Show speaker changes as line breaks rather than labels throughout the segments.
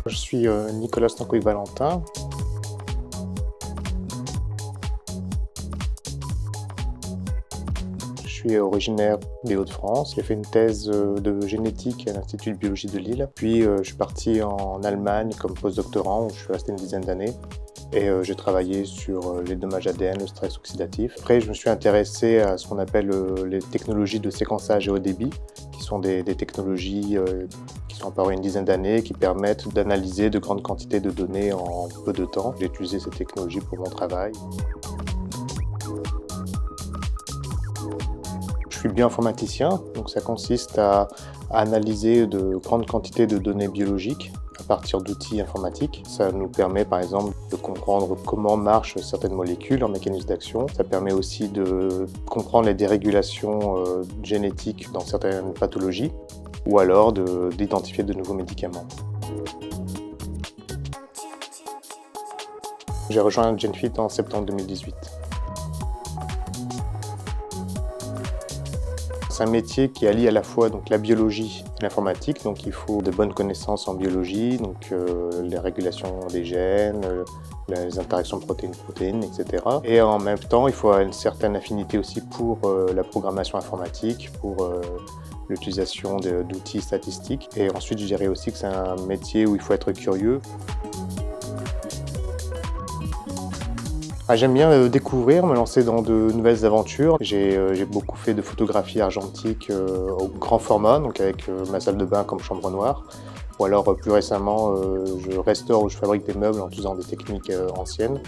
Je suis Nicolas Stankovic-Valentin. Je suis originaire des Hauts-de-France. J'ai fait une thèse de génétique à l'Institut de biologie de Lille. Puis je suis parti en Allemagne comme postdoctorant où je suis resté une dizaine d'années. Et j'ai travaillé sur les dommages ADN, le stress oxydatif. Après, je me suis intéressé à ce qu'on appelle les technologies de séquençage à haut débit, qui sont des technologies qui sont apparues une dizaine d'années, qui permettent d'analyser de grandes quantités de données en peu de temps. J'ai utilisé ces technologies pour mon travail. Je suis bioinformaticien, donc ça consiste à analyser de grandes quantités de données biologiques à partir d'outils informatiques. Ça nous permet par exemple de comprendre comment marchent certaines molécules, leur mécanisme d'action. Ça permet aussi de comprendre les dérégulations génétiques dans certaines pathologies ou alors d'identifier de nouveaux médicaments. J'ai rejoint GenFit en septembre 2018. C'est un métier qui allie à la fois donc, la biologie et l'informatique, donc il faut de bonnes connaissances en biologie, donc les régulations des gènes, les interactions protéines-protéines, etc. Et en même temps, il faut une certaine affinité aussi pour la programmation informatique, pour l'utilisation d'outils statistiques. Et ensuite, je dirais aussi que c'est un métier où il faut être curieux. J'aime bien découvrir, me lancer dans de nouvelles aventures. J'ai beaucoup fait de photographie argentique au grand format, donc avec ma salle de bain comme chambre noire. Ou alors plus récemment, je restaure ou je fabrique des meubles en utilisant des techniques anciennes.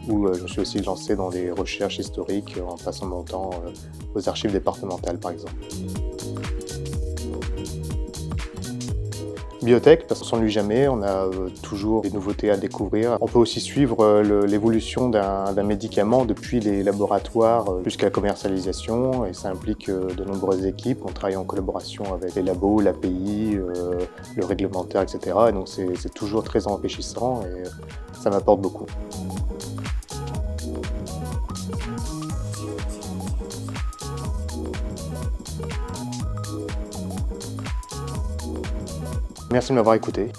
Ou je me suis aussi lancé dans des recherches historiques en passant mon temps aux archives départementales par exemple. Biotech, parce qu'on s'ennuie jamais, on a toujours des nouveautés à découvrir. On peut aussi suivre l'évolution d'un médicament depuis les laboratoires jusqu'à la commercialisation et ça implique de nombreuses équipes. On travaille en collaboration avec les labos, l'API, le réglementaire, etc. Et donc c'est toujours très enrichissant et ça m'apporte beaucoup. Merci de m'avoir écouté.